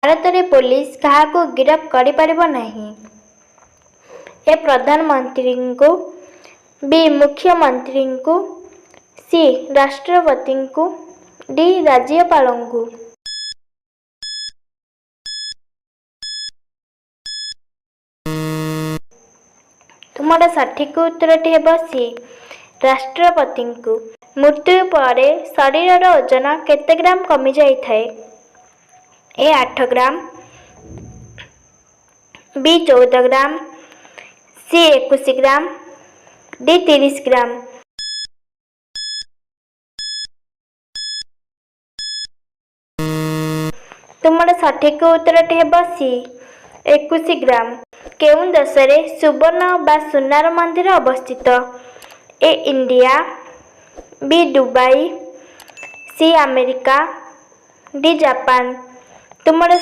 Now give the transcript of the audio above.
भारत में पुलिस काहाको गिरफ्त करि परिबो नाही। ए प्रधानमंत्री को, बी मुख्यमंत्री को, सी राष्ट्रपति को, डी राज्यपाल को। तुम्हारा सठिक उत्तरटी हेब सी राष्ट्रपति को। मृत्यु पर शरीर ओजन केते ग्राम कमी जाई थाए? ए 8 ग्राम, बी 14 ग्राम, सी 21 ग्राम, डी 30 ग्राम। तुम्हारा सठिक उत्तरटी हेब सी 21 ग्राम। केउं देश रे सुवर्ण बा सुनार मंदिर अवस्थित? A India, B Dubai, C America, D Japan. तुम्हारा